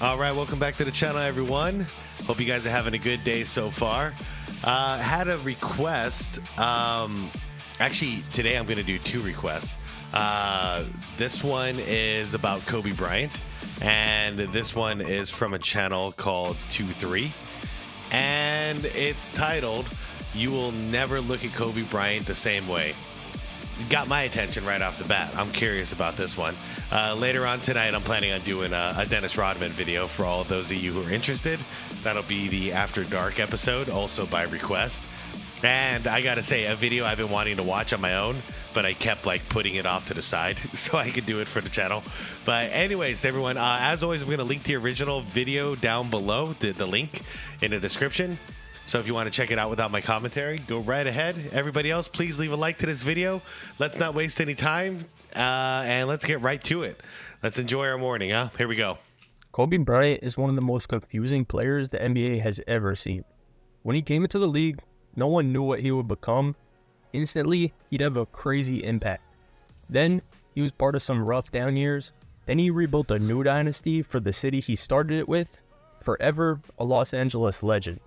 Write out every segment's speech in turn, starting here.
All right, welcome back to the channel, everyone. Hope you guys are having a good day so far. Had a request. Actually, today I'm going to do two requests. This one is about Kobe Bryant, and this one is from a channel called 23, and it's titled, "You Will Never Look at Kobe Bryant the Same Way." Got my attention right off the bat. I'm curious about this one. Later on tonight, I'm planning on doing a Dennis Rodman video for all of those of you who are interested. That'll be the After Dark episode, also by request. And I gotta say, a video I've been wanting to watch on my own, but I kept like putting it off to the side so I could do it for the channel. But anyways, everyone, as always, I'm gonna link the original video down below, the link in the description. So if you want to check it out without my commentary, go right ahead. Everybody else, please leave a like to this video. Let's not waste any time, and let's get right to it. Let's enjoy our morning, huh? Here we go. Kobe Bryant is one of the most confusing players the NBA has ever seen. When he came into the league, no one knew what he would become. Instantly, he'd have a crazy impact. Then, he was part of some rough down years. Then he rebuilt a new dynasty for the city he started it with. Forever a Los Angeles legend.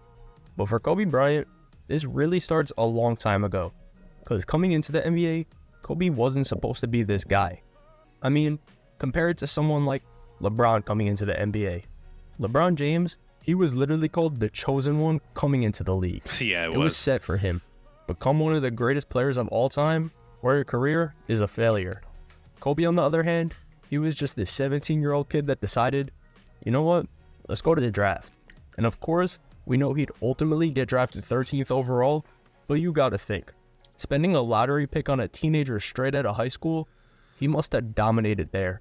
But for Kobe Bryant, this really starts a long time ago. Because coming into the NBA, Kobe wasn't supposed to be this guy. I mean, compare it to someone like LeBron coming into the NBA. LeBron James, he was literally called the chosen one coming into the league. Yeah, it was set for him. Become one of the greatest players of all time, where your career is a failure. Kobe, on the other hand, he was just this 17-year-old kid that decided, you know what, let's go to the draft. And of course, we know he'd ultimately get drafted 13th overall, but you gotta think, spending a lottery pick on a teenager straight out of high school, he must have dominated there.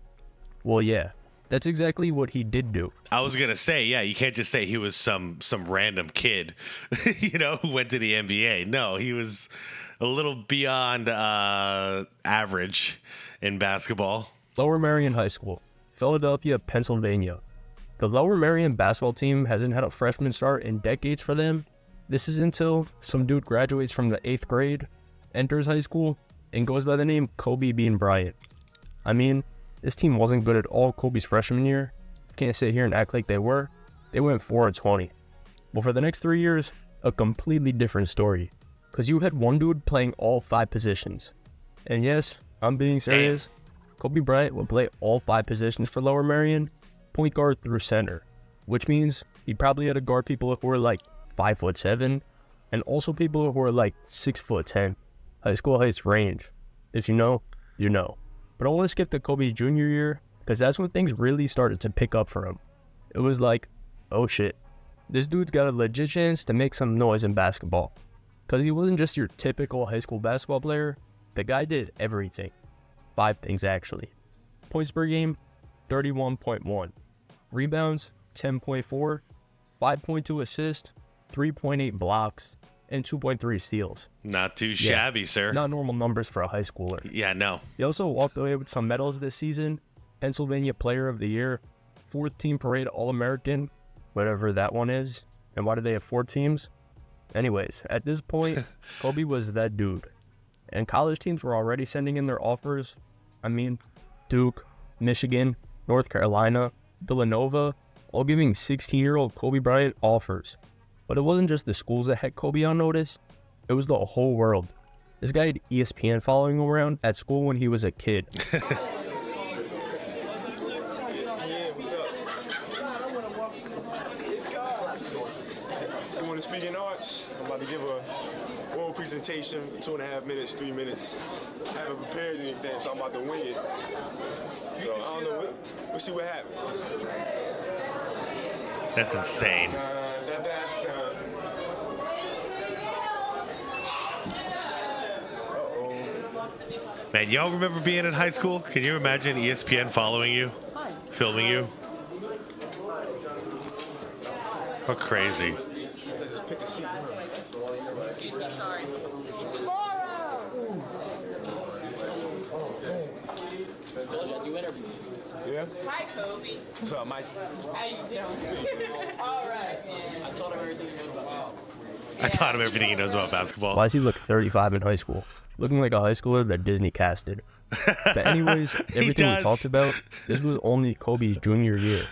Well, yeah, that's exactly what he did do. I was gonna say, yeah, you can't just say he was some random kid, you know, who went to the NBA. No, he was a little beyond average in basketball. Lower Merion High School, Philadelphia, Pennsylvania. The Lower Merion basketball team hasn't had a freshman start in decades for them. This is until some dude graduates from the 8th grade, enters high school, and goes by the name Kobe Bean Bryant. I mean, this team wasn't good at all Kobe's freshman year. Can't sit here and act like they were. They went 4-20. But for the next 3 years, a completely different story. Because you had one dude playing all 5 positions. And yes, I'm being serious. Kobe Bryant would play all 5 positions for Lower Merion, point guard through center, which means he probably had to guard people who were like 5'7", and also people who were like 6'10". High school heights range. If you know, you know. But I want to skip to Kobe's junior year, because that's when things really started to pick up for him. It was like, oh shit, this dude's got a legit chance to make some noise in basketball. Because he wasn't just your typical high school basketball player, the guy did everything. 5 things actually. Points per game, 31.1. Rebounds, 10.4, 5.2 assists, 3.8 blocks, and 2.3 steals. Not too shabby, sir. Not normal numbers for a high schooler. Yeah, no. He also walked away with some medals this season. Pennsylvania Player of the Year, 4th Team Parade All-American, whatever that one is. And why do they have 4 teams? Anyways, at this point, Kobe was that dude. And college teams were already sending in their offers. I mean, Duke, Michigan, North Carolina, Villanova, all giving 16-year-old Kobe Bryant offers. But it wasn't just the schools that had Kobe on notice, it was the whole world. This guy had ESPN following him around at school when he was a kid. ESPN, what's up? You want to speak in arts? I'm about to give a oral presentation, 2.5 minutes, 3 minutes. I haven't prepared anything, so I'm about to wing it. So I don't know, we'll see what happens. That's insane. Man, y'all remember being in high school? Can you imagine ESPN following you, filming you? How crazy. Just pick a seat. Yeah? Hi, Kobe. What's up, Mike? How you doing? All right, man. I told him everything you know about. I taught him everything he knows about basketball. Why does he look 35 in high school? Looking like a high schooler that Disney casted. But anyways, everything we talked about, this was only Kobe's junior year.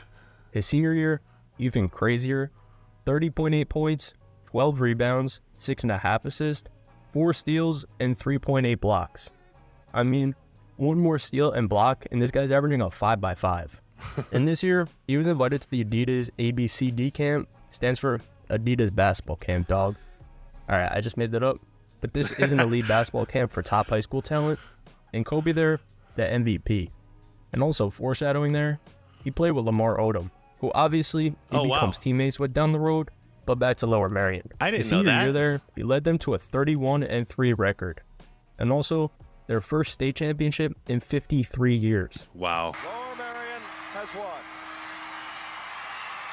His senior year, even crazier, 30.8 points, 12 rebounds, 6.5 assists, 4 steals, and 3.8 blocks. I mean, one more steal and block, and this guy's averaging a 5x5. And this year, he was invited to the Adidas ABCD camp, stands for Adidas Basketball Camp, dog. Alright, I just made that up, but this is an elite basketball camp for top high school talent, and Kobe there, the MVP. And also foreshadowing there, he played with Lamar Odom, who obviously he becomes teammates with down the road, but back to Lower Merion. I didn't know that. His senior year there, he led them to a 31-3 record, and also their first state championship in 53 years. Wow. Lower Merion has won.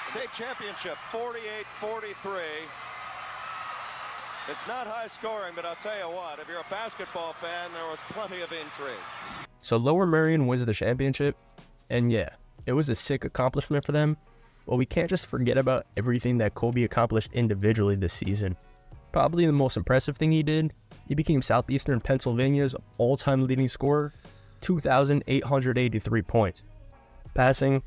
State championship, 48-43. It's not high scoring, but I'll tell you what, if you're a basketball fan, there was plenty of intrigue. So Lower Merion wins the championship, and yeah, it was a sick accomplishment for them, but we can't just forget about everything that Kobe accomplished individually this season. Probably the most impressive thing he did, he became Southeastern Pennsylvania's all-time leading scorer, 2,883 points. Passing,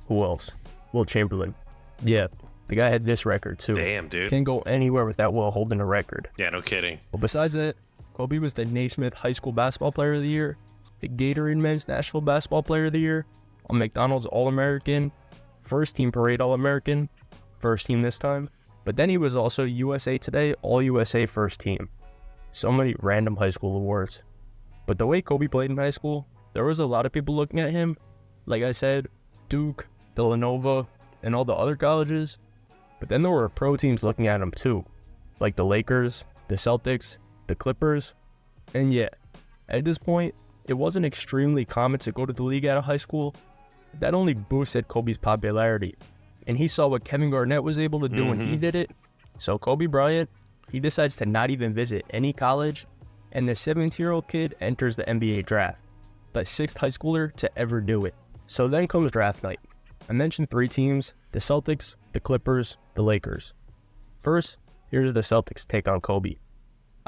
who else? Will Chamberlain. Yeah, the guy had this record too. Damn, dude. Can't go anywhere without Will holding a record. Yeah, no kidding. But besides that, Kobe was the Naismith High School Basketball Player of the Year, the Gatorade Men's National Basketball Player of the Year, a McDonald's All-American, First Team Parade All-American, first team this time, but then he was also USA Today All-USA First Team. So many random high school awards. But the way Kobe played in high school, there was a lot of people looking at him, like I said, Duke, Villanova, and all the other colleges, but then there were pro teams looking at him too, like the Lakers, the Celtics, the Clippers, and yeah, at this point, it wasn't extremely common to go to the league out of high school. That only boosted Kobe's popularity, and he saw what Kevin Garnett was able to do when he did it. So Kobe Bryant, he decides to not even visit any college, and the 17-year-old kid enters the NBA draft, the 6th high schooler to ever do it. So then comes draft night. I mentioned 3 teams, the Celtics, the Clippers, the Lakers. First, here's the Celtics' take on Kobe.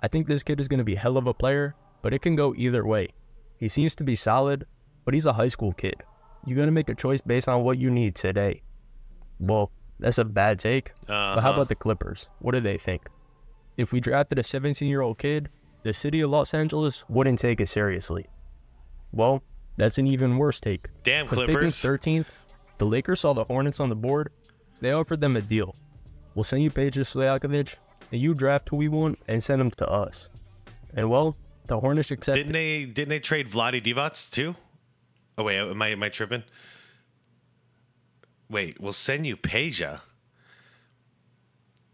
I think this kid is going to be hell of a player, but it can go either way. He seems to be solid, but he's a high school kid. You got to make a choice based on what you need today. Well, that's a bad take, but how about the Clippers? What do they think? If we drafted a 17-year-old kid, the city of Los Angeles wouldn't take it seriously. Well, that's an even worse take. Damn, Picking Clippers. 13th, the Lakers saw the Hornets on the board. They offered them a deal. We'll send you Peja Stojakovic, and you draft who we want and send him to us. And well, the Hornets accepted. Didn't they trade Vlade Divac too? Oh wait, am I tripping? Wait, we'll send you Peja.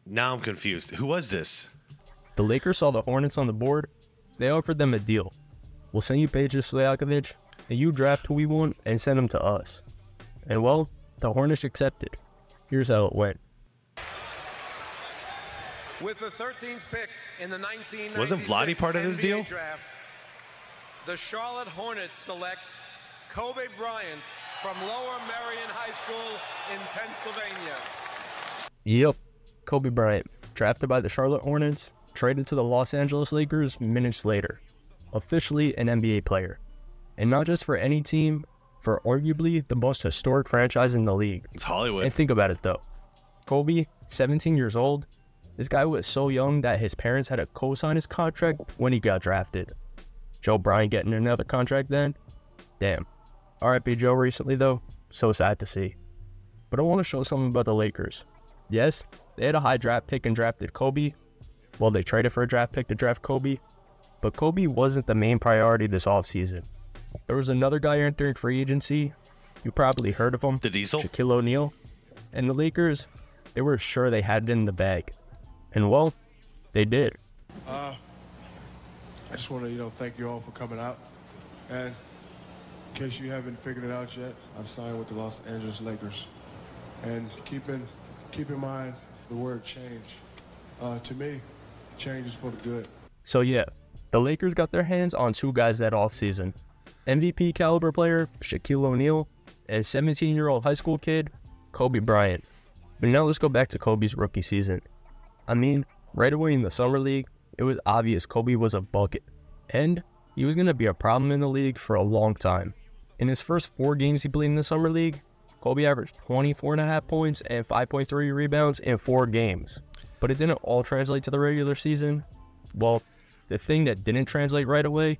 Now I'm confused. Who was this? The Lakers saw the Hornets on the board. They offered them a deal. We'll send you Peja Stojakovic, and you draft who we want and send him to us. And well, the Hornets accepted. Here's how it went. With the 13th pick in the 1996 Wasn't Vlade part of this NBA deal? draft, the Charlotte Hornets select Kobe Bryant from Lower Merion High School in Pennsylvania. Yep, Kobe Bryant, drafted by the Charlotte Hornets, traded to the Los Angeles Lakers minutes later. Officially an NBA player. And not just for any team, for arguably the most historic franchise in the league. It's Hollywood. And think about it though. Kobe, 17 years old, this guy was so young that his parents had to co-sign his contract when he got drafted. Joe Bryant getting another contract then? Damn. R.I.P. Joe recently though, so sad to see. But I want to show something about the Lakers. Yes, they had a high draft pick and drafted Kobe. Well, they traded for a draft pick to draft Kobe. But Kobe wasn't the main priority this offseason. There was another guy entering free agency. You probably heard of him. The Diesel? Shaquille O'Neal. And the Lakers, they were sure they had it in the bag. And well, they did. I just want to, thank you all for coming out. And in case you haven't figured it out yet, I've signed with the Los Angeles Lakers. And keep in mind the word change. To me, change is for the good. So yeah, the Lakers got their hands on 2 guys that offseason. MVP caliber player, Shaquille O'Neal, and 17-year-old high school kid, Kobe Bryant. But now let's go back to Kobe's rookie season. I mean, right away in the Summer League, it was obvious Kobe was a bucket. And he was going to be a problem in the league for a long time. In his first 4 games he played in the Summer League, Kobe averaged 24.5 points and 5.3 rebounds in 4 games. But it didn't all translate to the regular season. Well, the thing that didn't translate right away,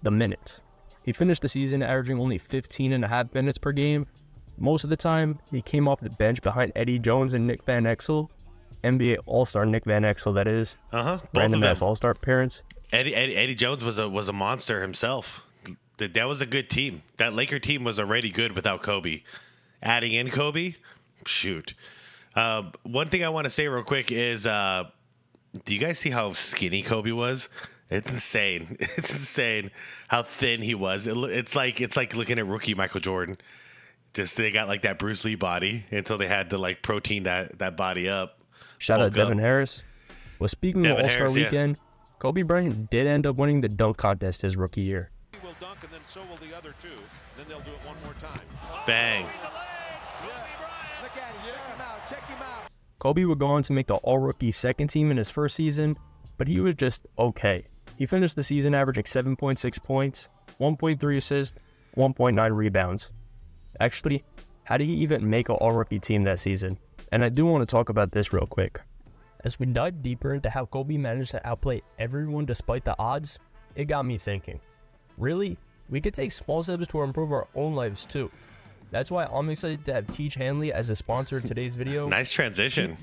the minutes. He finished the season averaging only 15.5 minutes per game. Most of the time, he came off the bench behind Eddie Jones and Nick Van Exel. NBA All-Star Nick Van Exel, that is. Random ass All-Star appearance. Eddie Jones was a monster himself. That was a good team. That Laker team was already good without Kobe. Adding in Kobe, shoot. One thing I want to say real quick is, do you guys see how skinny Kobe was? It's insane. It's insane how thin he was. It's like looking at rookie Michael Jordan. Just they got like that Bruce Lee body until they had to like protein that body up. Shout out Devin Harris. Well, speaking of All-Star Weekend, Kobe Bryant did end up winning the dunk contest his rookie year. He will dunk, and then so will the other two. Then they'll do it one more time. Bang. Look at him. Check him out. Check him out. Kobe would go on to make the All-Rookie second team in his first season, but he was just okay. He finished the season averaging 7.6 points, 1.3 assists, 1.9 rebounds. Actually, how did he even make an All-Rookie team that season? And I do want to talk about this real quick. As we dive deeper into how Kobe managed to outplay everyone despite the odds, it got me thinking. Really? We could take small steps to improve our own lives too. That's why I'm excited to have Teach Hanley as a sponsor of today's video. Nice transition.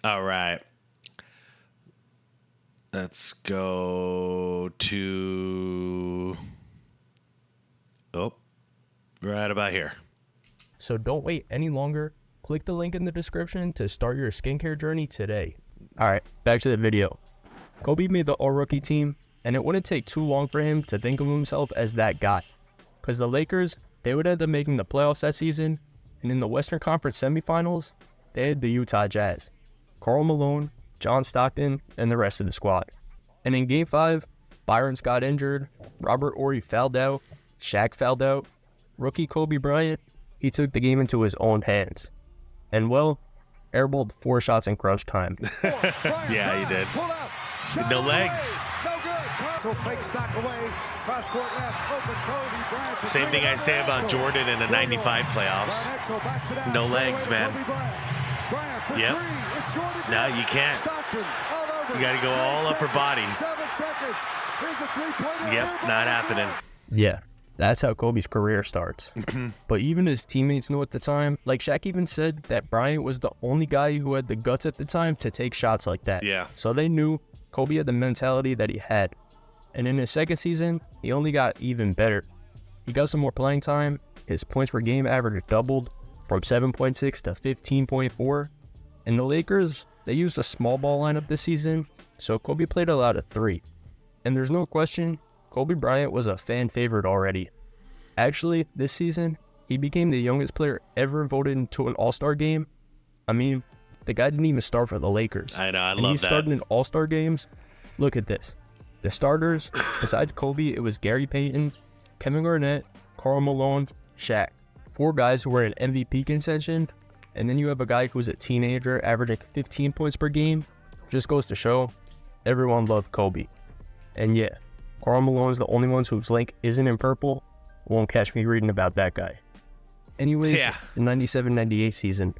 All right. Let's go to... Oh, right about here. So don't wait any longer. Click the link in the description to start your skincare journey today. Alright, back to the video. Kobe made the All-Rookie team, and it wouldn't take too long for him to think of himself as that guy. Because the Lakers, they would end up making the playoffs that season, and in the Western Conference semifinals, they had the Utah Jazz. Karl Malone, John Stockton, and the rest of the squad. And in Game 5, Byron's got injured, Robert Horry fouled out, Shaq fouled out, rookie Kobe Bryant, he took the game into his own hands. And well, airballed 4 shots in crunch time. Yeah, he did. No legs. Same thing I say about Jordan in the 95 playoffs. No legs, man. Yep. No, you can't. You got to go all upper body. Yep, not happening. Yeah, that's how Kobe's career starts. But even his teammates knew at the time, like Shaq even said that Bryant was the only guy who had the guts at the time to take shots like that. Yeah. So they knew Kobe had the mentality that he had. And in his second season, he only got even better. He got some more playing time. His points per game average doubled from 7.6 to 15.4. And the Lakers, they used a small ball lineup this season, so Kobe played a lot of 3. And there's no question, Kobe Bryant was a fan favorite already. Actually, this season, he became the youngest player ever voted into an All-Star game. I mean, the guy didn't even start for the Lakers. I know, I and love he that. started in All-Star games. Look at this. The starters, besides Kobe, it was Gary Payton, Kevin Garnett, Karl Malone, Shaq. 4 guys who were in MVP contention. And then you have a guy who was a teenager averaging 15 points per game. Just goes to show, everyone loved Kobe. And yeah, Karl Malone's the only one whose link isn't in purple. Won't catch me reading about that guy. Anyways, the 97-98 season,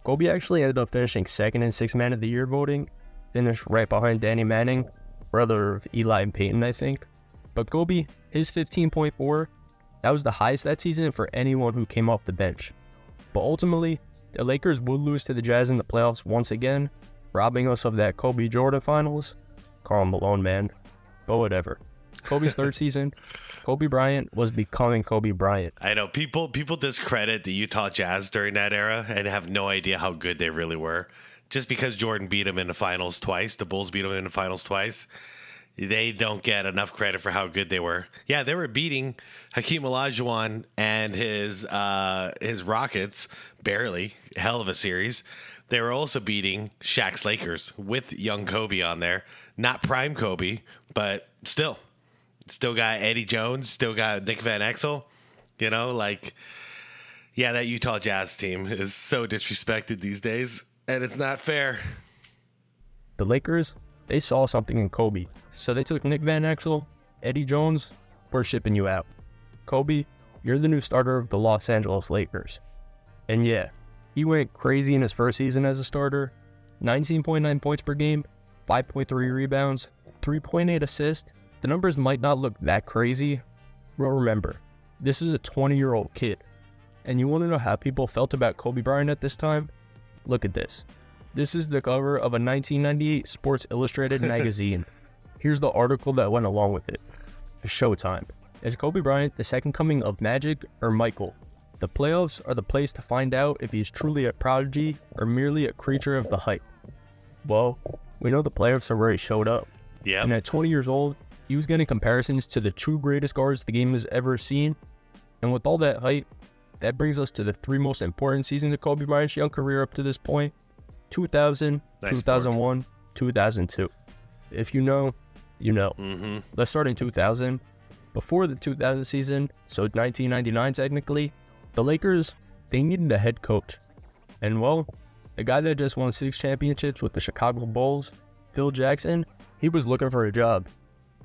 Kobe actually ended up finishing second in 6th Man of the Year voting. Finished right behind Danny Manning, brother of Eli and Peyton, I think. But Kobe, his 15.4, that was the highest that season for anyone who came off the bench. But ultimately, the Lakers would lose to the Jazz in the playoffs once again, robbing us of that Kobe Jordan finals. Karl Malone, man. But whatever. Kobe's third season, Kobe Bryant was becoming Kobe Bryant. I know people discredit the Utah Jazz during that era and have no idea how good they really were. Just because Jordan beat them in the finals twice, the Bulls beat them in the finals twice, they don't get enough credit for how good they were. Yeah, they were beating Hakeem Olajuwon and his Rockets barely. Hell of a series. They were also beating Shaq's Lakers with young Kobe on there. Not prime Kobe, but still got Eddie Jones, still got Nick Van Exel. You know, like, yeah, that Utah Jazz team is so disrespected these days, and it's not fair. The Lakers, they saw something in Kobe, so they took Nick Van Exel, Eddie Jones, we're shipping you out. Kobe, you're the new starter of the Los Angeles Lakers. And yeah, he went crazy in his first season as a starter. 19.9 points per game, 5.3 rebounds, 3.8 assists. The numbers might not look that crazy, but remember, this is a 20-year-old kid. And you want to know how people felt about Kobe Bryant at this time? Look at this. This is the cover of a 1998 Sports Illustrated magazine. Here's the article that went along with it. Showtime. Is Kobe Bryant the second coming of Magic or Michael? The playoffs are the place to find out if he's truly a prodigy or merely a creature of the hype. Well, we know the playoffs are where he showed up. Yeah. And at 20 years old, he was getting comparisons to the two greatest guards the game has ever seen. And with all that hype, that brings us to the three most important seasons of Kobe Bryant's young career up to this point. 2000, nice 2001, board. 2002. If you know, you know. Let's start in 2000. Before the 2000 season, so 1999 technically, the Lakers, they needed a head coach. And well, the guy that just won 6 championships with the Chicago Bulls, Phil Jackson, he was looking for a job.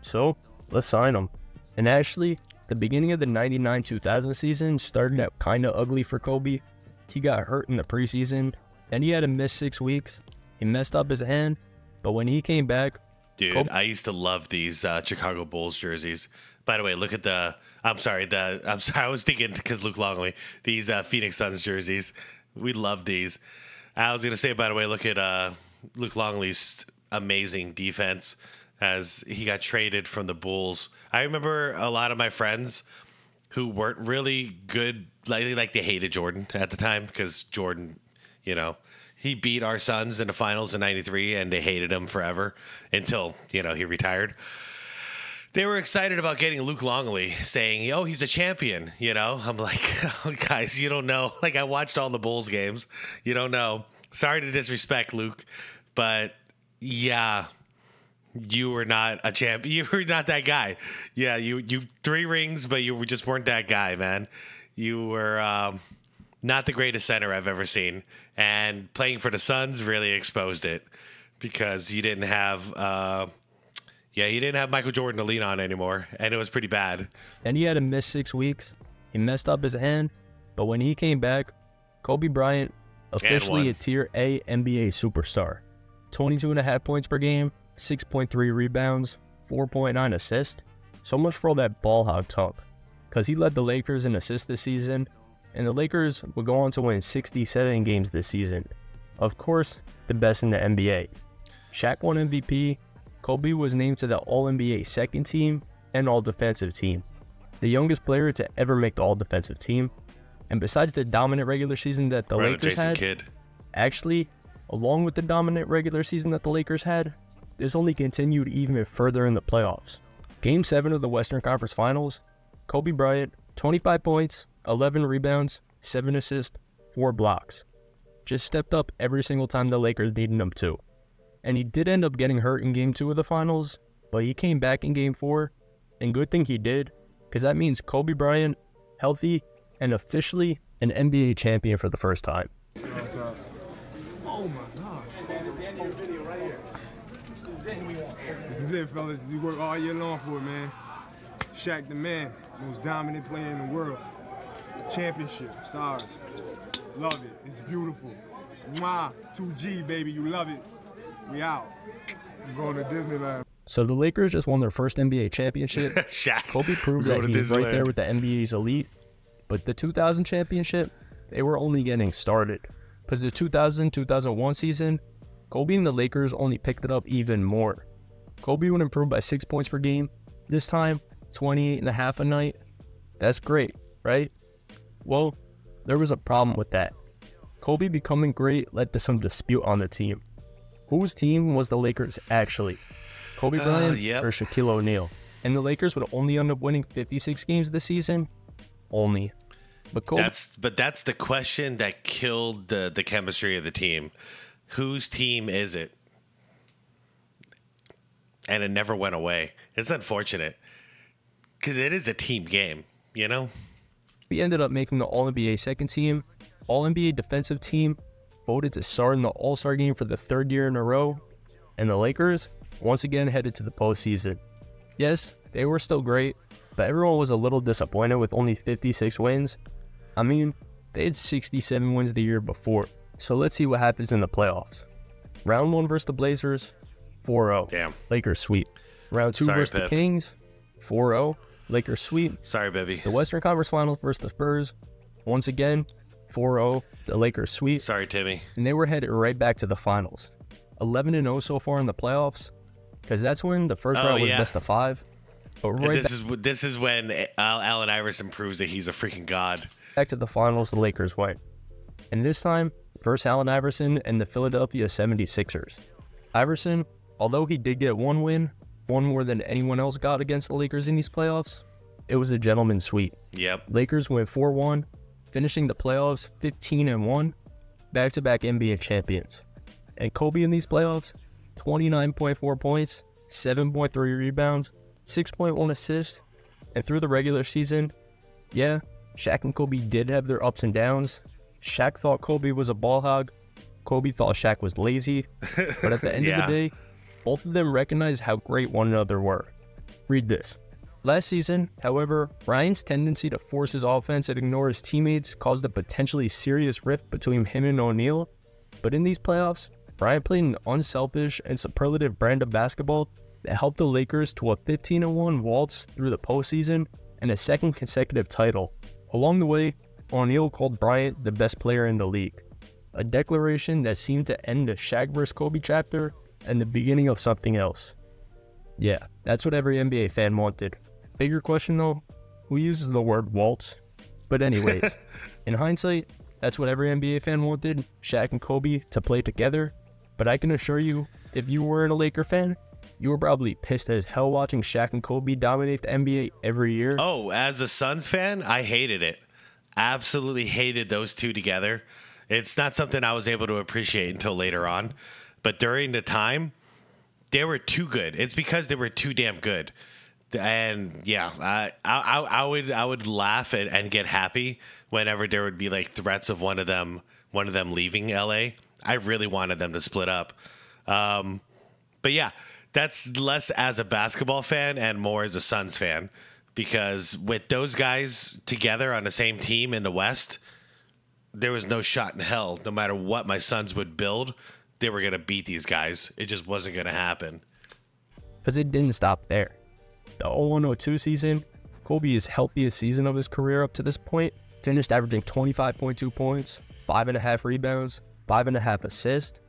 So, let's sign him. And actually, the beginning of the 99-2000 season started out kinda ugly for Kobe. He got hurt in the preseason, and he had to miss 6 weeks. He messed up his hand, but when he came back... Dude, I used to love these Chicago Bulls jerseys. By the way, look at I was thinking, because Luke Longley, these Phoenix Suns jerseys. We love these. I was going to say, by the way, look at Luke Longley's amazing defense as he got traded from the Bulls. I remember a lot of my friends who weren't really good, like they hated Jordan at the time because Jordan, you know, he beat our Suns in the finals in '93 and they hated him forever until, you know, he retired. They were excited about getting Luke Longley, saying, "Oh, he's a champion." You know, I'm like, oh, guys, you don't know. Like, I watched all the Bulls games. You don't know. Sorry to disrespect Luke, but yeah, you were not a champion. You were not that guy. Yeah, you 3 rings, but you just weren't that guy, man. You were not the greatest center I've ever seen, and playing for the Suns really exposed it because you didn't have. Yeah, he didn't have Michael Jordan to lean on anymore, and it was pretty bad. And he had to miss 6 weeks. He messed up his hand, but when he came back, Kobe Bryant, officially a Tier A NBA superstar. 22.5 points per game, 6.3 rebounds, 4.9 assists. So much for all that ball hog talk, because he led the Lakers in assists this season, and the Lakers would go on to win 67 games this season. Of course, the best in the NBA. Shaq won MVP. Kobe was named to the All-NBA second team and All-Defensive team, the youngest player to ever make the All-Defensive team. And besides the dominant regular season that the Lakers had, actually, along with the dominant regular season that the Lakers had, this only continued even further in the playoffs. Game 7 of the Western Conference Finals, Kobe Bryant, 25 points, 11 rebounds, 7 assists, 4 blocks. Just stepped up every single time the Lakers needed him to. And he did end up getting hurt in Game 2 of the Finals, but he came back in Game 4, and good thing he did, because that means Kobe Bryant, healthy, and officially an NBA champion for the first time. Oh my God. This is it, fellas. You work all year long for it, man. Shaq the man, most dominant player in the world. Championship, it's ours. Love it, it's beautiful. Mwah, 2G, baby, you love it. We out. We're going to Disneyland. So the Lakers just won their first NBA championship. Shaq. Kobe proved that he's right there with the NBA's elite. But the 2000 championship, they were only getting started. Because the 2000-2001 season, Kobe and the Lakers only picked it up even more. Kobe would improve by 6 points per game. This time, 28.5 a night. That's great, right? Well, there was a problem with that. Kobe becoming great led to some dispute on the team. Whose team was the Lakers actually? Kobe Bryant or Shaquille O'Neal? And the Lakers would only end up winning 56 games this season? Only. But Kobe... That's the question that killed the chemistry of the team. Whose team is it? And it never went away. It's unfortunate. Because it is a team game, you know? We ended up making the All-NBA second team, All-NBA defensive team, voted to start in the All-Star game for the 3rd year in a row, and the Lakers once again headed to the postseason. Yes, they were still great, but everyone was a little disappointed with only 56 wins. I mean, They had 67 wins the year before. So let's see what happens in the playoffs. Round 1 versus the Blazers, 4-0. Damn. Lakers sweep. Round 2 Sorry, versus the Pip. Kings, 4-0. Lakers sweep. Sorry, baby. The Western Conference Finals versus the Spurs, once again, 4-0. The Lakers sweep. Sorry, Timmy. And they were headed right back to the finals. 11-0 so far in the playoffs, because that's when the first round was best of 5. But right This is when Allen Iverson proves that he's a freaking god. back to the finals, the Lakers went. And this time, versus Allen Iverson and the Philadelphia 76ers. Iverson, although he did get one win, one more than anyone else got against the Lakers in these playoffs, it was a gentleman's sweep. Yep. Lakers went 4-1, finishing the playoffs 15-1, back-to-back NBA champions. And Kobe in these playoffs, 29.4 points, 7.3 rebounds, 6.1 assists, and through the regular season, yeah, Shaq and Kobe did have their ups and downs. Shaq thought Kobe was a ball hog. Kobe thought Shaq was lazy. But at the end of the day, both of them recognized how great one another were. Read this. Last season, however, Bryant's tendency to force his offense and ignore his teammates caused a potentially serious rift between him and O'Neal. But in these playoffs, Bryant played an unselfish and superlative brand of basketball that helped the Lakers to a 15-1 waltz through the postseason and a second consecutive title. Along the way, O'Neal called Bryant the best player in the league, a declaration that seemed to end the Shaq vs. Kobe chapter and the beginning of something else. Yeah, that's what every NBA fan wanted. Bigger question though, who uses the word waltz? But anyways, in hindsight, that's what every NBA fan wanted, Shaq and Kobe to play together. But I can assure you, if you weren't a Laker fan, you were probably pissed as hell watching Shaq and Kobe dominate the NBA every year. Oh, as a Suns fan, I hated it. Absolutely hated those two together. It's not something I was able to appreciate until later on. But during the time, they were too good. It's because they were too damn good. And yeah, I would laugh and get happy whenever there would be like threats of one of them leaving LA. I really wanted them to split up. But yeah, that's less as a basketball fan and more as a Suns fan, because with those guys together on the same team in the West, there was no shot in hell. No matter what my Suns would build, they were going to beat these guys. It just wasn't going to happen. Because it didn't stop there. The 01-02 season, Kobe's healthiest season of his career up to this point, finished averaging 25.2 points, 5.5 rebounds, 5.5 assists,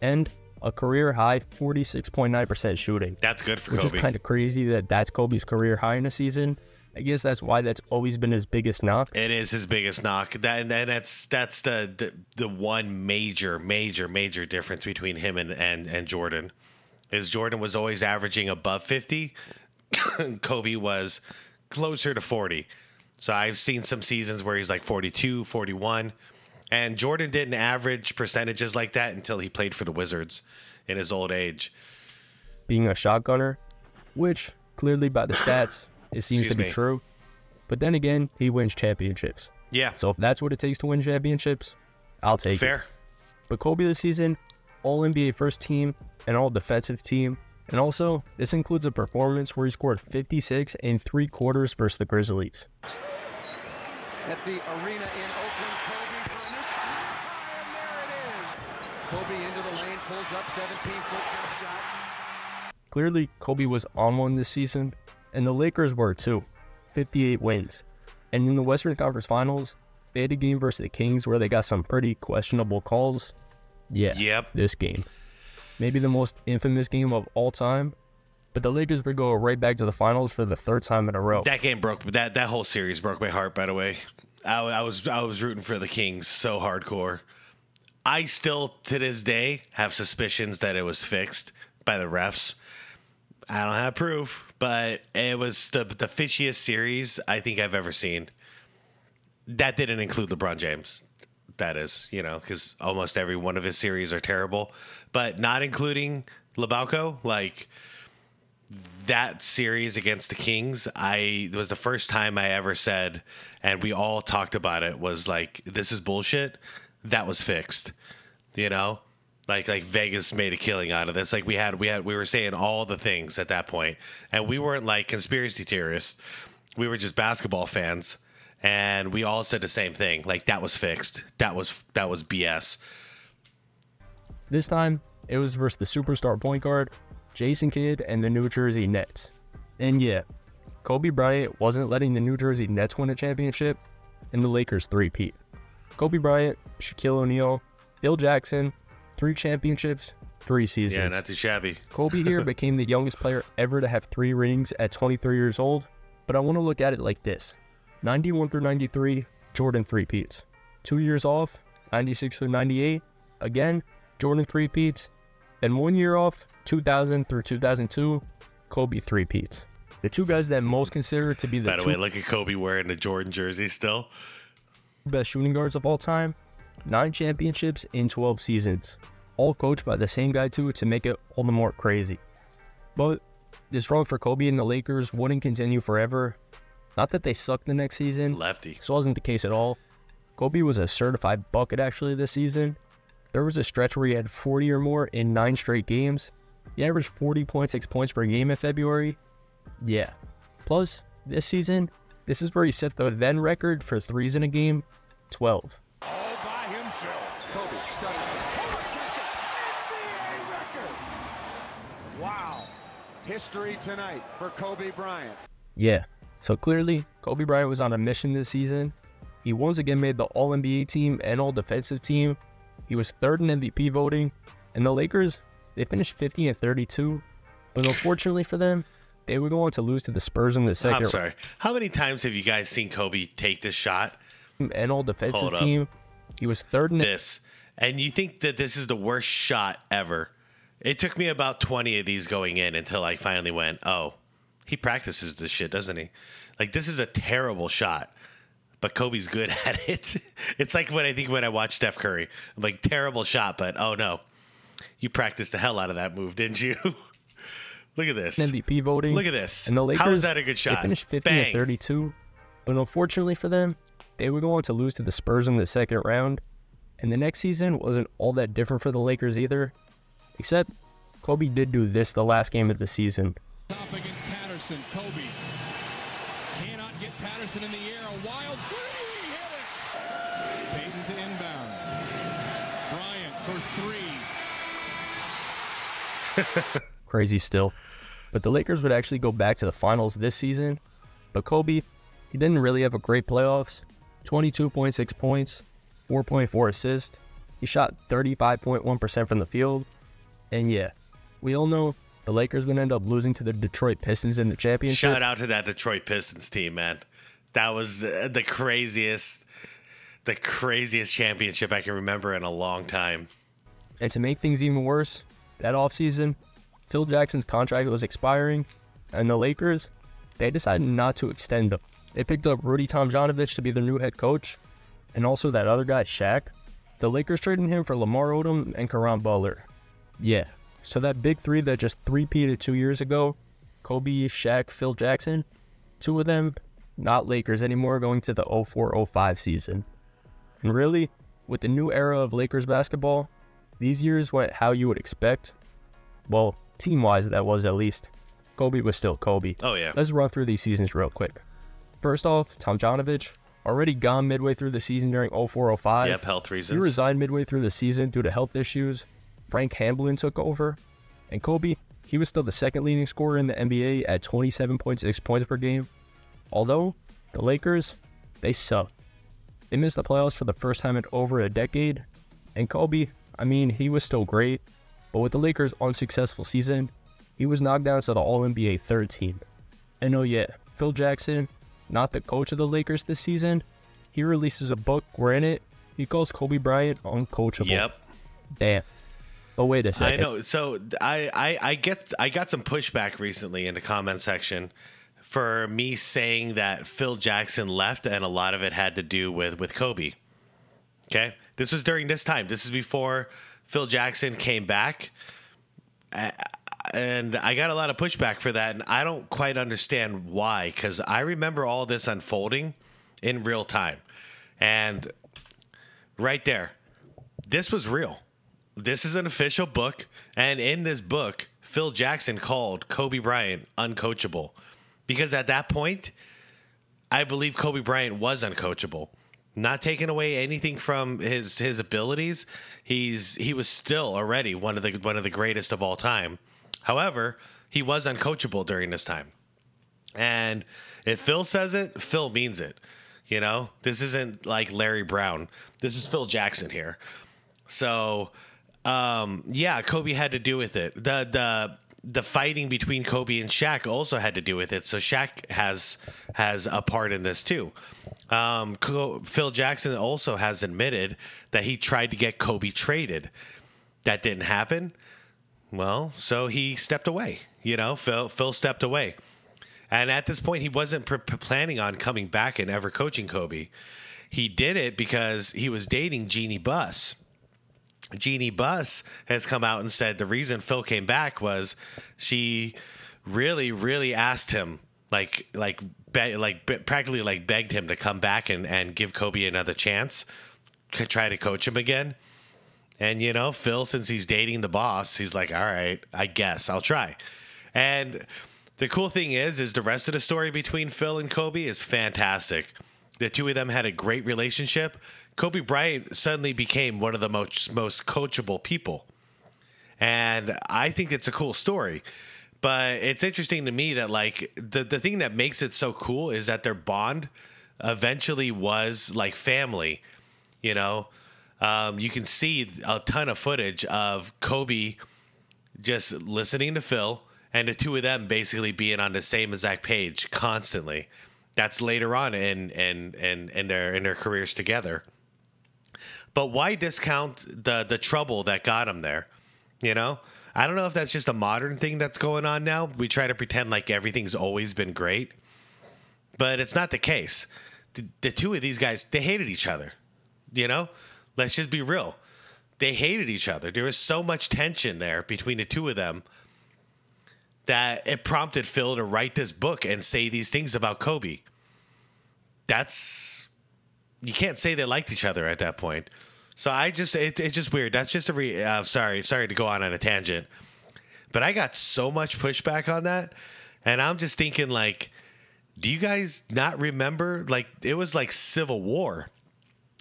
and a career-high 46.9% shooting. That's good for Kobe. Which is kind of crazy that that's Kobe's career high in a season. I guess that's why that's always been his biggest knock. It is his biggest knock. That's the one major difference between him and Jordan. Is Jordan was always averaging above 50. Kobe was closer to 40. So I've seen some seasons where he's like 42, 41. And Jordan didn't average percentages like that until he played for the Wizards in his old age. Being a shotgunner, which clearly by the stats, it seems to be true. But then again, he wins championships. Yeah. So if that's what it takes to win championships, I'll take it. Fair. But Kobe this season, all NBA first team and all defensive team. And also, this includes a performance where he scored 56 in 3 quarters versus the Grizzlies. At the arena in Oakland, Kobe for a new and there it is. Kobe into the lane, pulls up 17-foot jump shot. Clearly, Kobe was on one this season, and the Lakers were too. 58 wins. And in the Western Conference Finals, they had a game versus the Kings where they got some pretty questionable calls. Yeah, yep. This game. Maybe the most infamous game of all time, but the Lakers would go right back to the finals for the 3rd time in a row. That game broke that whole series broke my heart. By the way, I was rooting for the Kings so hardcore. I still to this day have suspicions that it was fixed by the refs. I don't have proof, but it was the fishiest series I think I've ever seen. That didn't include LeBron James. That is, because almost every one of his series are terrible, but not including LeBalco, like that series against the Kings, it was the first time I ever said, and we all talked about it, was like, this is bullshit. That was fixed, like Vegas made a killing out of this. Like we were saying all the things at that point, and we weren't like conspiracy theorists. We were just basketball fans. And we all said the same thing. Like, that was fixed. That was BS. This time, it was versus the superstar point guard, Jason Kidd, and the New Jersey Nets. And yeah, Kobe Bryant wasn't letting the New Jersey Nets win a championship, and the Lakers three-peat. Kobe Bryant, Shaquille O'Neal, Phil Jackson, 3 championships, 3 seasons. Yeah, not too shabby. Kobe here became the youngest player ever to have 3 rings at 23 years old, but I want to look at it like this. 91 through 93, Jordan three-peats. 2 years off, 96 through 98, again, Jordan three-peats. Then 1 year off, 2000 through 2002, Kobe three-peats. The 2 guys that most considered to be the By the way, look at Kobe wearing the Jordan jersey still. Best shooting guards of all time, 9 championships in 12 seasons. All coached by the same guy too to make it all the more crazy. But this run for Kobe and the Lakers wouldn't continue forever. Not that they sucked the next season. Lefty. This wasn't the case at all. Kobe was a certified bucket actually this season. There was a stretch where he had 40 or more in 9 straight games. He averaged 40.6 points per game in February. Yeah. Plus, this season, this is where he set the then record for threes in a game, 12. All by himself. Kobe studies the NBA record. Wow. History tonight for Kobe Bryant. Yeah, so clearly, Kobe Bryant was on a mission this season. He once again made the All-NBA team and All-Defensive team. He was 3rd in MVP voting. And the Lakers, they finished 50-32. But unfortunately for them, they would go on to lose to the Spurs in the second. I'm sorry. How many times have you guys seen Kobe take this shot? And All-Defensive team. He was 3rd in this. And you think that this is the worst shot ever. It took me about 20 of these going in until I finally went, oh, he practices this shit, doesn't he? Like, this is a terrible shot. But Kobe's good at it. It's like when I watch Steph Curry. I'm like, terrible shot, but oh no. You practiced the hell out of that move, didn't you? Look at this. MVP voting. Look at this. And the Lakers, how is that a good shot? They finished 50-32. But unfortunately for them, they would go on to lose to the Spurs in the second round. And the next season wasn't all that different for the Lakers either. Except, Kobe did do this the last game of the season. Top against Patterson. Kobe cannot get Patterson in the air. A wild three. Hit it. Payton to inbound. Bryant for 3. Crazy still. But the Lakers would actually go back to the finals this season. But Kobe, he didn't really have a great playoffs. 22.6 points, 4.4 assists. He shot 35.1% from the field. And yeah, we all know the Lakers would end up losing to the Detroit Pistons in the championship. Shout out to that Detroit Pistons team, man. That was the craziest championship I can remember in a long time. And to make things even worse, that offseason, Phil Jackson's contract was expiring, and the Lakers, they decided not to extend him. They picked up Rudy Tomjanovich to be their new head coach, and also that other guy, Shaq. The Lakers traded him for Lamar Odom and Caron Butler. Yeah, so that big 3 that just three-peated 2 years ago, Kobe, Shaq, Phil Jackson, 2 of them, not Lakers anymore, going to the 04-05 season. And really, with the new era of Lakers basketball, these years went how you would expect. Well, team-wise, that was at least. Kobe was still Kobe. Oh, yeah. Let's run through these seasons real quick. First off, Tomjanovich, already gone midway through the season during 04-05. Yep, health reasons. He resigned midway through the season due to health issues. Frank Hamblin took over. And Kobe, he was still the second leading scorer in the NBA at 27.6 points per game. Although, the Lakers, they sucked. They missed the playoffs for the first time in over a decade. And Kobe, I mean, he was still great. But with the Lakers' unsuccessful season, he was knocked down to the All-NBA 3rd team. And oh yeah, Phil Jackson, not the coach of the Lakers this season, he releases a book where in it, he calls Kobe Bryant uncoachable. Yep. Damn. But wait a second. I know. So I got some pushback recently in the comment section for me saying that Phil Jackson left, and a lot of it had to do with Kobe. Okay, this was during this time. This is before Phil Jackson came back, and I got a lot of pushback for that, and I don't quite understand why, because I remember all this unfolding in real time, and right there, this was real. This is an official book, and in this book, Phil Jackson called Kobe Bryant uncoachable, because at that point, I believe Kobe Bryant was uncoachable. Not taking away anything from his abilities, he was still already one of the greatest of all time. However, he was uncoachable during this time. And if Phil says it, Phil means it. You know, this isn't like Larry Brown. This is Phil Jackson here. So, yeah, Kobe had to do with it. The fighting between Kobe and Shaq also had to do with it. So Shaq has a part in this too. Phil Jackson also has admitted that he tried to get Kobe traded. That didn't happen. Well, so he stepped away. You know, Phil stepped away. And at this point, he wasn't planning on coming back and ever coaching Kobe. He did it because he was dating Jeannie Buss. Jeannie Buss has come out and said the reason Phil came back was she really, really asked him, practically begged him to come back and give Kobe another chance, to try to coach him again. And, you know, Phil, since he's dating the boss, he's like, all right, I guess I'll try. And the cool thing is the rest of the story between Phil and Kobe is fantastic. The two of them had a great relationship. Kobe Bryant suddenly became one of the most coachable people. And I think it's a cool story. But it's interesting to me that, like, the thing that makes it so cool is that their bond eventually was like family. You know, you can see a ton of footage of Kobe just listening to Phil and the two of them basically being on the same exact page constantly. That's later on in their careers together. But why discount the trouble that got him there? You know, I don't know if that's just a modern thing that's going on now. We try to pretend like everything's always been great, but it's not the case. The two of these guys, they hated each other. You know, let's just be real. They hated each other. There was so much tension there between the two of them that it prompted Phil to write this book and say these things about Kobe. You can't say they liked each other at that point. So it's just weird. That's just sorry to go on a tangent, but I got so much pushback on that. And I'm just thinking, like, do you guys not remember? Like, it was like civil war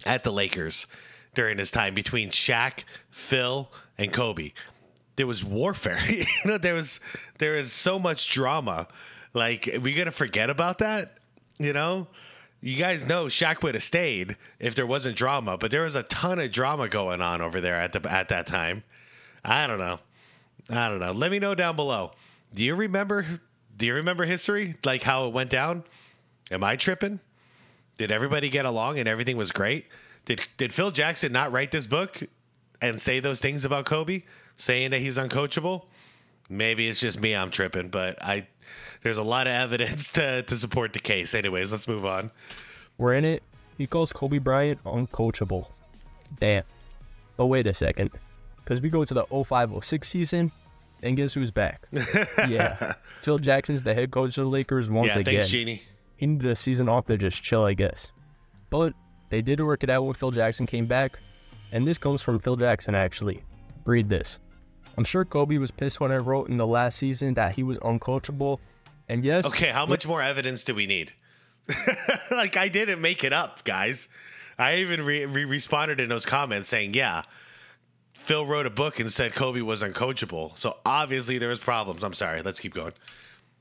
at the Lakers during this time between Shaq, Phil, and Kobe. There was warfare. You know, there was so much drama. Like, are we gonna forget about that? You know, you guys know Shaq would have stayed if there wasn't drama, but there was a ton of drama going on over there at that time. I don't know. Let me know down below. Do you remember history? Like how it went down? Am I tripping? Did everybody get along and everything was great? Did Phil Jackson not write this book and say those things about Kobe, saying that he's uncoachable? Maybe it's just me, I'm tripping, but there's a lot of evidence to support the case. Anyways, let's move on. We're in it. He calls Kobe Bryant uncoachable. Damn. But wait a second. Because we go to the 05-06 season, and guess who's back? Yeah. Phil Jackson's the head coach of the Lakers once again. Thanks, Jeannie. He needed a season off to just chill, I guess. But they did work it out when Phil Jackson came back. And this comes from Phil Jackson, actually. Read this. I'm sure Kobe was pissed when I wrote in the last season that he was uncoachable. And yes. Okay, how much more evidence do we need? Like, I didn't make it up, guys. I even responded in those comments saying, yeah, Phil wrote a book and said Kobe was uncoachable. So obviously there was problems. I'm sorry. Let's keep going.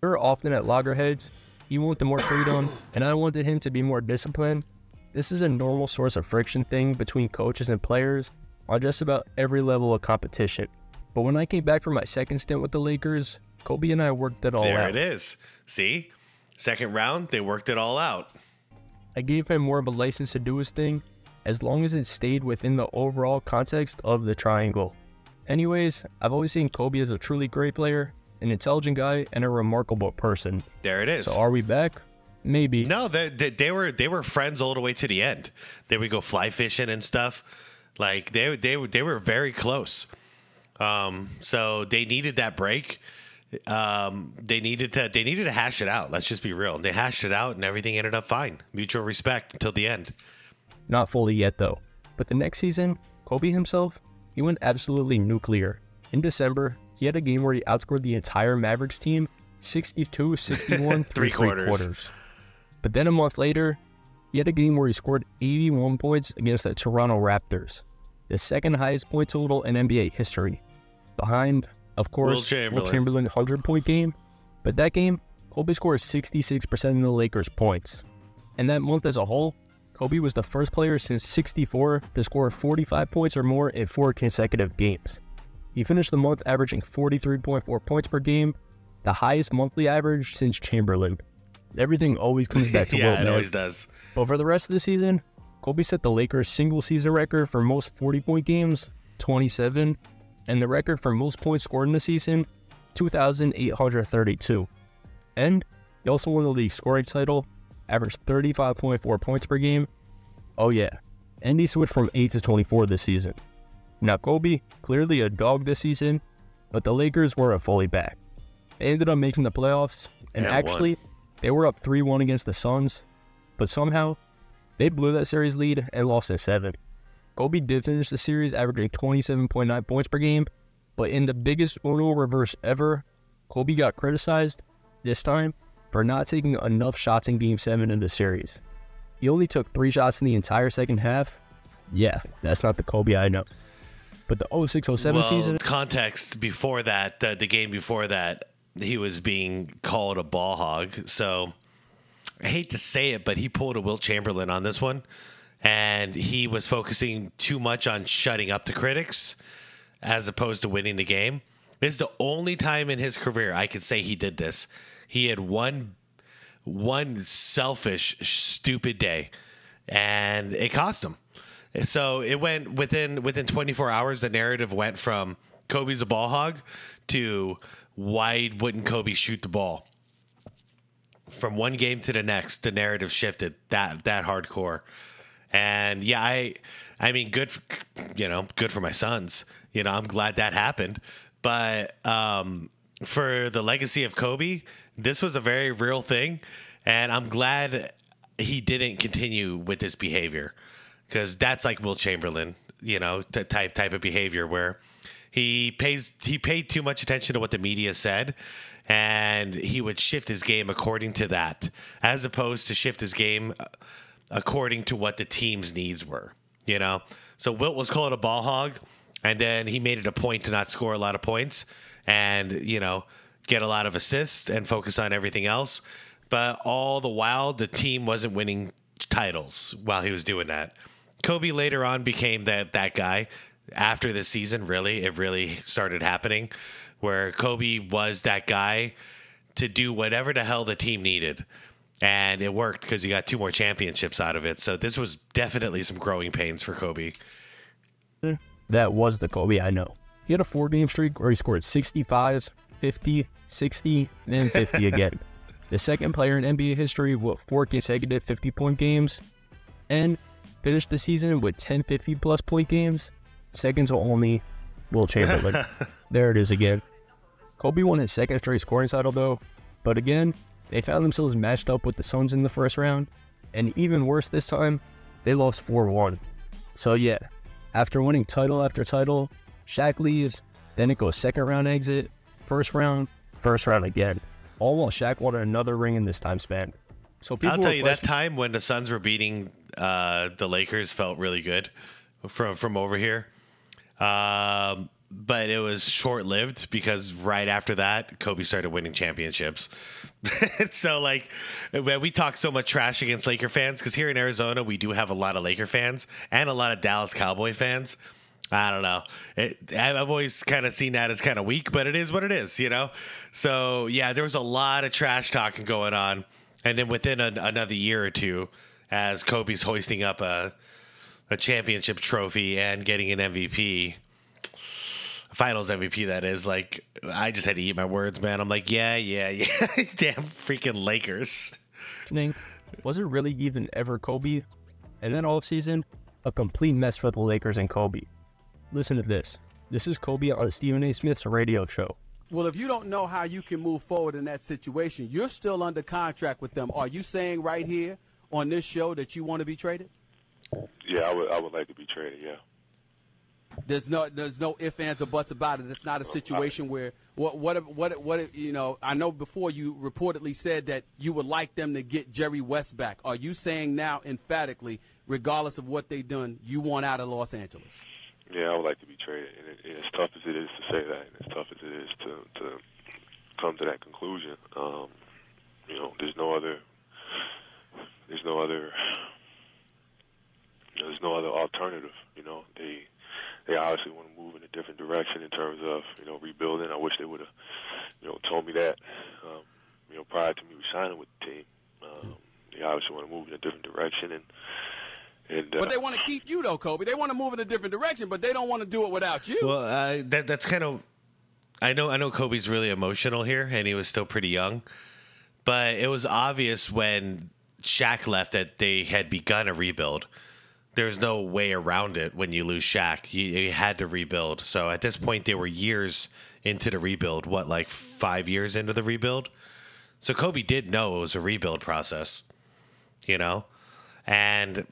We're often at loggerheads. He wanted more freedom, and I wanted him to be more disciplined. This is a normal source of friction thing between coaches and players on just about every level of competition. But when I came back from my second stint with the Lakers, Kobe and I worked it all out. There it is. See? Second round, they worked it all out. I gave him more of a license to do his thing, as long as it stayed within the overall context of the triangle. Anyways, I've always seen Kobe as a truly great player, an intelligent guy, and a remarkable person. There it is. So are we back? Maybe. No, they were friends all the way to the end. They would go fly fishing and stuff. Like, they were very close. So they needed that break. They needed to hash it out. Let's just be real. They hashed it out and everything ended up fine. Mutual respect until the end. Not fully yet though. But the next season, Kobe himself, he went absolutely nuclear. In December, he had a game where he outscored the entire Mavericks team 62-61 three quarters. But then a month later, he had a game where he scored 81 points against the Toronto Raptors, the second highest point total in NBA history. Behind, of course, Will Chamberlain's 100-point game. But that game, Kobe scored 66% of the Lakers' points. And that month as a whole, Kobe was the first player since '64 to score 45 points or more in 4 consecutive games. He finished the month averaging 43.4 points per game, the highest monthly average since Chamberlain. Everything always comes back to Wilt, it always does. But for the rest of the season, Kobe set the Lakers' single-season record for most 40-point games, 27, and the record for most points scored in the season, 2,832. And he also won the league scoring title, averaged 35.4 points per game. Oh yeah, and he switched from 8 to 24 this season. Now Kobe, clearly a dog this season, but the Lakers were fully back. They ended up making the playoffs, and actually, they were up 3-1 against the Suns, but somehow, they blew that series lead and lost in 7. Kobe did finish the series averaging 27.9 points per game, but in the biggest Uno reverse ever, Kobe got criticized, this time, for not taking enough shots in Game 7 of the series. He only took 3 shots in the entire second half. Yeah, that's not the Kobe I know. But the 06-07 season... Context before that, the game before that, he was being called a ball hog. So, I hate to say it, but he pulled a Wilt Chamberlain on this one. And he was focusing too much on shutting up the critics as opposed to winning the game. This is the only time in his career I could say he did this. He had one selfish, stupid day, and it cost him. So it went within 24 hours. The narrative went from Kobe's a ball hog to why wouldn't Kobe shoot the ball? From one game to the next, the narrative shifted that hardcore. And yeah, I mean, good for my sons. I'm glad that happened. But for the legacy of Kobe, this was a very real thing, and I'm glad he didn't continue with this behavior, because that's like Wilt Chamberlain, the type of behavior where he paid too much attention to what the media said, and he would shift his game according to that, as opposed to shift his game according to what the team's needs were. So Wilt was called a ball hog, and then he made it a point to not score a lot of points, and get a lot of assists and focus on everything else. But all the while, the team wasn't winning titles while he was doing that. Kobe later on became that guy. After this season, it really started happening, where Kobe was that guy to do whatever the hell the team needed. And it worked because he got 2 more championships out of it. So this was definitely some growing pains for Kobe. That was the Kobe I know. He had a 4-game streak where he scored 65, 50, 60, and 50 again. The second player in NBA history with 4 consecutive 50-point games, and finished the season with 10 50-plus point games, second to only Wilt Chamberlain. There it is again. Kobe won his second straight scoring title though, but again, they found themselves matched up with the Suns in the first round, and even worse this time, they lost 4-1. So yeah, after winning title after title, Shaq leaves, then it goes second round exit, first round again, all while Shaq won another ring in this time span. So I'll tell you, that time when the Suns were beating the Lakers felt really good from over here. But it was short-lived because right after that, Kobe started winning championships. So, like, when we talk so much trash against Laker fans, because here in Arizona, we do have a lot of Laker fans and a lot of Dallas Cowboy fans. I don't know. I've always kind of seen that as kind of weak, but it is what it is, So, yeah, there was a lot of trash talking going on. And then within another year or two, as Kobe's hoisting up a championship trophy and getting an MVP, Finals MVP, that is, like, I just had to eat my words, man. I'm like, yeah. Damn freaking Lakers. Was it really even ever Kobe? And then all of season, a complete mess for the Lakers and Kobe. Listen to this. This is Kobe on Stephen A. Smith's radio show. Well, if you don't know how you can move forward in that situation, you're still under contract with them. Are you saying right here on this show that you want to be traded? Yeah, I would like to be traded, yeah. There's no ifs, ands, or buts about it. It's not a situation where you know. I know before you reportedly said that you would like them to get Jerry West back. Are you saying now emphatically, regardless of what they've done, you want out of Los Angeles? Yeah, I would like to be traded, and as tough as it is to say that, and as tough as it is to come to that conclusion, you know, there's no other alternative. You know, they obviously want to move in a different direction in terms of, you know, rebuilding. I wish they would have, you know, told me that, you know, prior to me resigning with the team. They obviously want to move in a different direction, but they want to keep you though, Kobe. They want to move in a different direction, but they don't want to do it without you. Well, that's kind of. I know Kobe's really emotional here, and he was still pretty young, but it was obvious when Shaq left that they had begun a rebuild. There's no way around it when you lose Shaq. You had to rebuild. So at this point, they were years into the rebuild. What, like 5 years into the rebuild? So Kobe did know it was a rebuild process, you know? And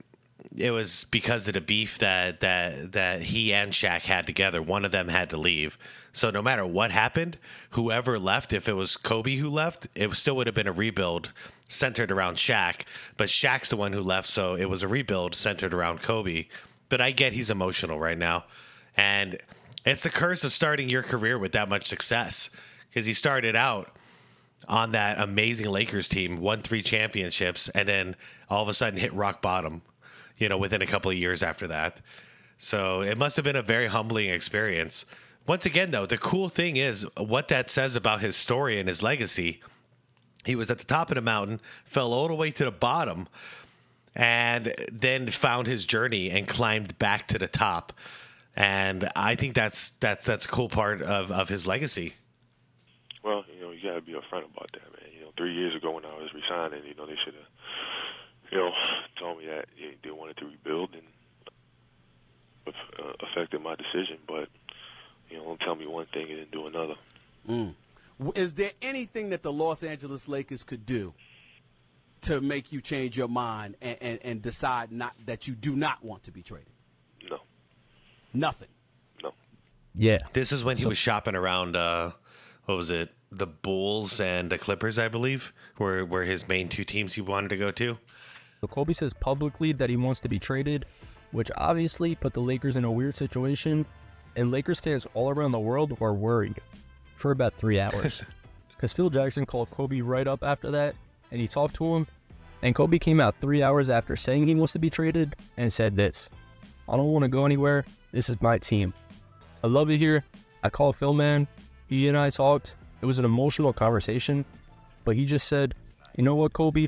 it was because of the beef that he and Shaq had together. One of them had to leave. So no matter what happened, whoever left, if it was Kobe who left, it still would have been a rebuild centered around Shaq. But Shaq's the one who left, so it was a rebuild centered around Kobe. But I get he's emotional right now. And it's the curse of starting your career with that much success. Because he started out on that amazing Lakers team, won 3 championships, and then all of a sudden hit rock bottom, you know, within a couple of years after that. So it must have been a very humbling experience. Once again, though, the cool thing is what that says about his story and his legacy. He was at the top of the mountain, fell all the way to the bottom, and then found his journey and climbed back to the top. And I think that's a cool part of his legacy. Well, you know, you got to be upfront about that, man. You know, 3 years ago when I was resigning, you know, they should have, you know, told me that they wanted to rebuild, and affected my decision. But, you know, don't tell me one thing and then do another. Is there anything that the Los Angeles Lakers could do to make you change your mind and decide that you do not want to be traded? No. Nothing? No. Yeah. This is when he was shopping around, what was it, the Bulls and the Clippers, I believe, were his main 2 teams he wanted to go to. So Kobe says publicly that he wants to be traded, which obviously put the Lakers in a weird situation, and Lakers fans all around the world were worried for about 3 hours. Because Phil Jackson called Kobe right up after that, and he talked to him, and Kobe came out 3 hours after saying he wants to be traded and said this: "I don't want to go anywhere. This is my team. I love it here. I called Phil, man. He and I talked. It was an emotional conversation, but he just said, you know what, Kobe?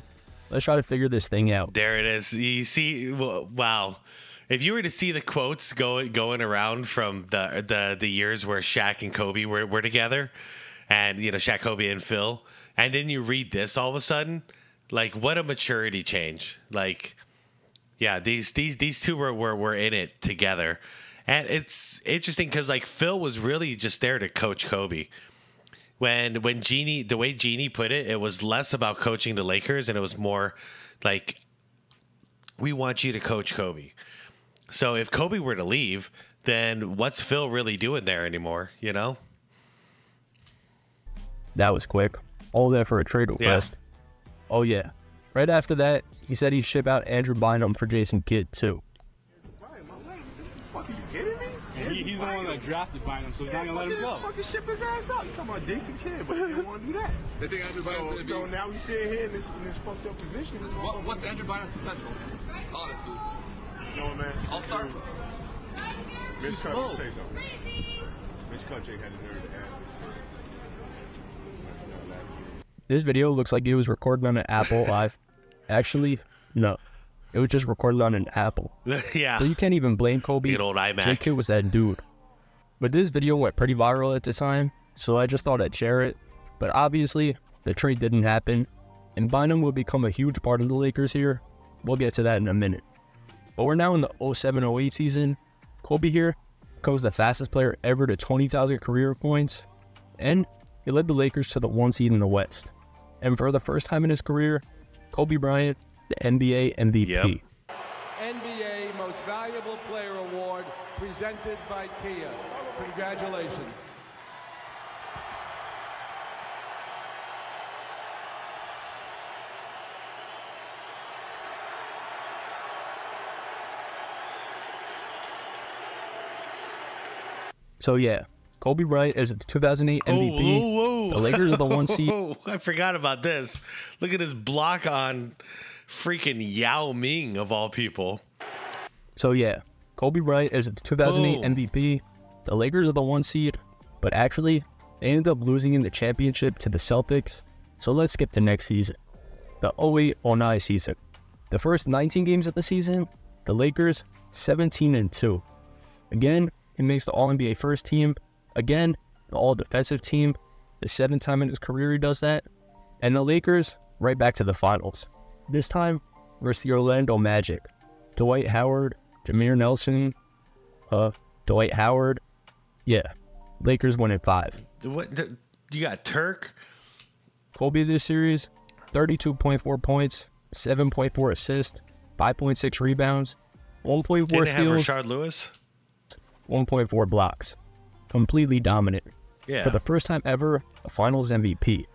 Let's try to figure this thing out." There it is. You see, wow. If you were to see the quotes going around from the years where Shaq and Kobe were together, and, you know, Shaq, Kobe, and Phil, and then you read this all of a sudden, like, what a maturity change. Like, yeah, these 2 were in it together. And it's interesting because, like, Phil was really just there to coach Kobe. When the way Jeannie put it, it was less about coaching the Lakers, and it was more like, we want you to coach Kobe. So if Kobe were to leave, then what's Phil really doing there anymore, you know? That was quick. All that for a trade request. Yeah. Oh, yeah. Right after that, he said he'd ship out Andrew Bynum for Jason Kidd, too. Brian, my leg, fuck, are you kidding me? And he's the one that drafted Bynum, so he's not going to let him go. Fucking ship his ass up. You talking about Jason Kidd, but he didn't want to do that. They think Andrew Bynum's going to be... So now we sit here in this fucked up position. What's Andrew Bynum's potential? Honestly. No, man. I'll start. Mitch Cutcliffe had the nerve to ask this. This video looks like it was recorded on an Apple Live. Actually, no. It was just recorded on an Apple. Yeah. So you can't even blame Kobe. Good old iMac. J.K. was that dude. But this video went pretty viral at the time, so I just thought I'd share it. But obviously, the trade didn't happen, and Bynum will become a huge part of the Lakers here. We'll get to that in a minute. But we're now in the 07-08 season. Kobe here becomes the fastest player ever to 20,000 career points, and he led the Lakers to the 1 seed in the West. And for the first time in his career, Kobe Bryant, the NBA MVP. Yep. NBA most Most Valuable Player Award presented by Kia. Congratulations. So yeah, Kobe Bryant is the 2008 MVP. Whoa. The Lakers are the 1 seed. I forgot about this. Look at his block on freaking Yao Ming of all people. So yeah, Kobe Bryant is the 2008 Boom. MVP. The Lakers are the 1 seed, but actually they ended up losing in the championship to the Celtics. So let's skip to next season, the 08-09 season. The first 19 games of the season, the Lakers 17-2. Again, he makes the All-NBA first team. Again, the All-Defensive team. The 7th time in his career he does that. And the Lakers, right back to the finals. This time, versus the Orlando Magic. Dwight Howard, Jameer Nelson, Dwight Howard. Yeah, Lakers win in 5. What? You got Turk? Kobe this series, 32.4 points, 7.4 assists, 5.6 rebounds, 1.4 Didn't steals. have Rashard Lewis? 1.4 blocks. Completely dominant. Yeah. For the first time ever, a finals MVP.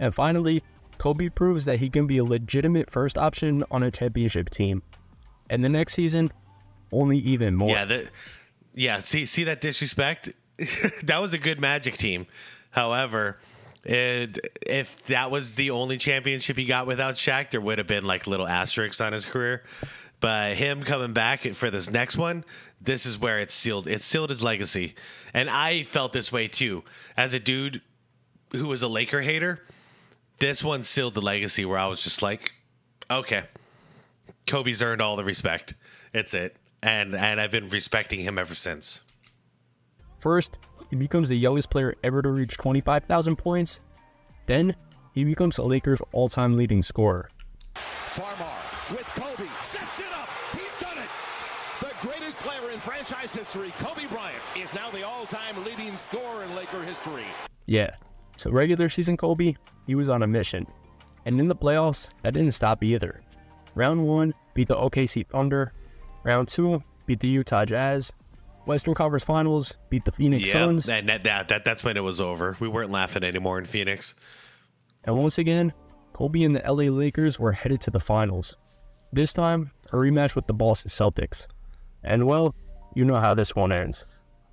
And finally, Kobe proves that he can be a legitimate first option on a championship team. And the next season, only even more. Yeah, see that disrespect? That was a good Magic team. However, if that was the only championship he got without Shaq, there would have been like little asterisks on his career. But him coming back for this next one, this is where it's sealed. It sealed his legacy. And I felt this way too. As a dude who was a Laker hater, this one sealed the legacy where I was just like, okay, Kobe's earned all the respect. It's it. And I've been respecting him ever since. First, he becomes the youngest player ever to reach 25,000 points. Then, he becomes the Lakers' all-time leading scorer. Farmar with Kobe, sets it up, he's done it! The greatest player in franchise history, Kobe Bryant, is now the all-time leading scorer in Laker history. Yeah, so regular season Kobe, he was on a mission. And in the playoffs, that didn't stop either. Round 1, beat the OKC Thunder. Round 2, beat the Utah Jazz. Western Conference Finals, beat the Phoenix Suns. That's when it was over. We weren't laughing anymore in Phoenix. And once again, Kobe and the LA Lakers were headed to the finals. This time, a rematch with the Boston Celtics. And well, you know how this one ends.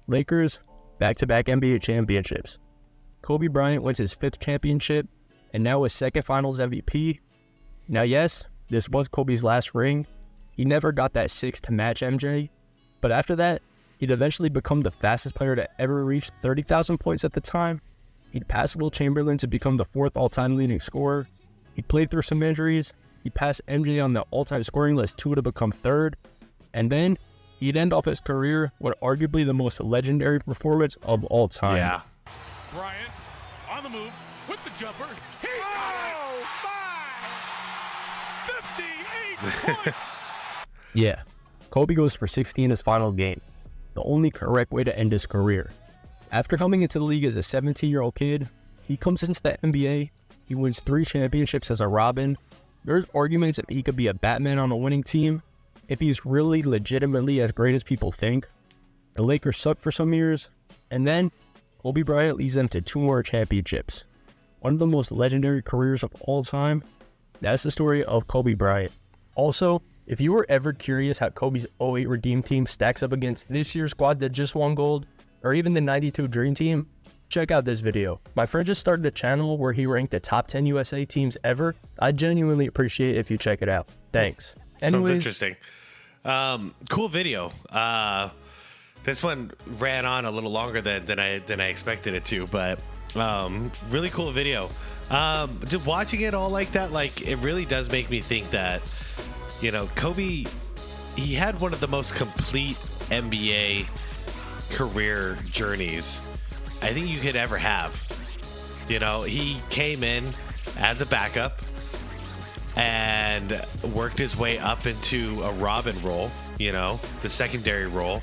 Lakers, back-to-back NBA championships. Kobe Bryant wins his 5th championship, and now his 2nd finals MVP. Now yes, this was Kobe's last ring. He never got that 6 to match MJ. But after that, he'd eventually become the fastest player to ever reach 30,000 points at the time. He'd passed Will Chamberlain to become the 4th all-time leading scorer. He played through some injuries. He passed MJ on the all-time scoring list too to become 3rd. And then he'd end off his career with arguably the most legendary performance of all time. Yeah. Bryant on the move with the jumper. He Oh, got it! 58 points! Yeah, Kobe goes for 60 in his final game. The only correct way to end his career. After coming into the league as a 17-year-old kid, he comes into the NBA. He wins 3 championships as a Robin. There's arguments if he could be a Batman on a winning team, if he's really legitimately as great as people think. The Lakers sucked for some years, and then Kobe Bryant leads them to 2 more championships. One of the most legendary careers of all time. That's the story of Kobe Bryant. Also, if you were ever curious how Kobe's 08 Redeem Team stacks up against this year's squad that just won gold, or even the 92 Dream Team, check out this video. My friend just started a channel where he ranked the top 10 USA teams ever. I genuinely appreciate it if you check it out. Thanks. Sounds interesting. Cool video. This one ran on a little longer than I expected it to, but really cool video. Just watching it all like that, like it really does make me think that, you know, Kobe, he had one of the most complete NBA career journeys I think you could ever have. You know, he came in as a backup and worked his way up into a Robin role, you know, the secondary role,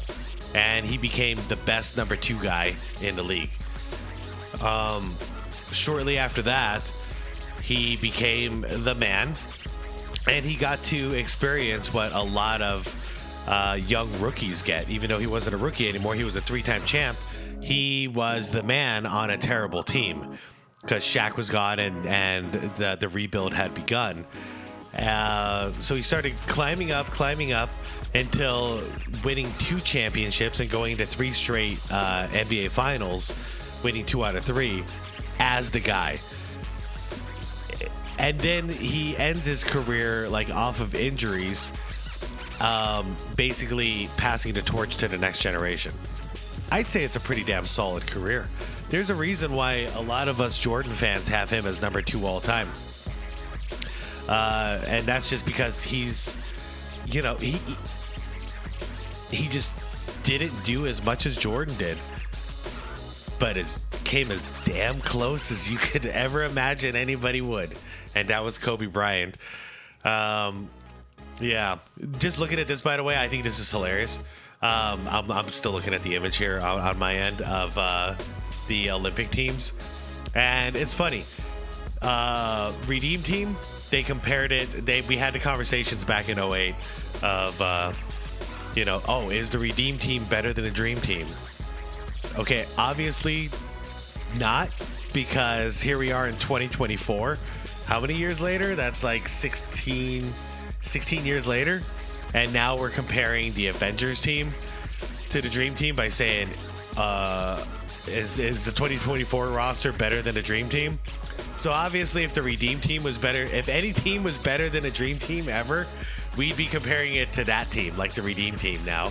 and he became the best number 2 guy in the league. Shortly after that, he became the man, and he got to experience what a lot of young rookies get. Even though he wasn't a rookie anymore, he was a 3-time champ. He was the man on a terrible team because Shaq was gone and the rebuild had begun. So he started climbing up until winning 2 championships and going to 3 straight NBA finals, winning 2 out of 3 as the guy. And then he ends his career like off of injuries, basically passing the torch to the next generation. I'd say it's a pretty damn solid career. There's a reason why a lot of us Jordan fans have him as number 2 all time. And that's just because he's, you know, he just didn't do as much as Jordan did, but came as damn close as you could ever imagine anybody would. And that was Kobe Bryant. Yeah, just looking at this, by the way, I think this is hilarious. I'm still looking at the image here on my end of the Olympic teams, and it's funny. Redeem team, they compared it. We had the conversations back in 08 of, you know, oh, is the Redeem team better than a Dream team? Okay, obviously not, because here we are in 2024. How many years later? That's like 16 years later. And now we're comparing the Avengers team to the Dream team by saying, is the 2024 roster better than a Dream team? So obviously, if the Redeem team was better, if any team was better than a Dream team ever, we'd be comparing it to that team, like the Redeem team now,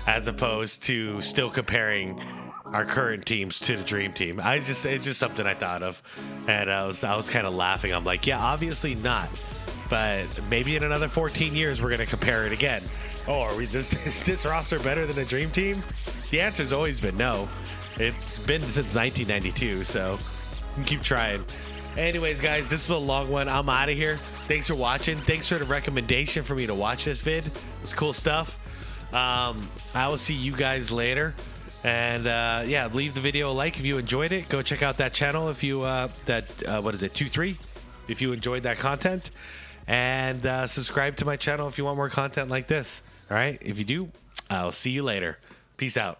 as opposed to still comparing our current teams to the Dream team. It's just something I thought of, and I was kind of laughing. I'm like, yeah, obviously not, but maybe in another 14 years we're gonna compare it again. Oh, is this roster better than a Dream team? The answer's always been no. It's been since 1992, so you can keep trying. Anyways, guys, this was a long one. I'm out of here. Thanks for watching. Thanks for the recommendation for me to watch this vid. It's cool stuff. I will see you guys later. And yeah, leave the video a like if you enjoyed it. Go check out that channel if you what is it, 2-3, if you enjoyed that content. And subscribe to my channel if you want more content like this. All right, if you do, I'll see you later. Peace out.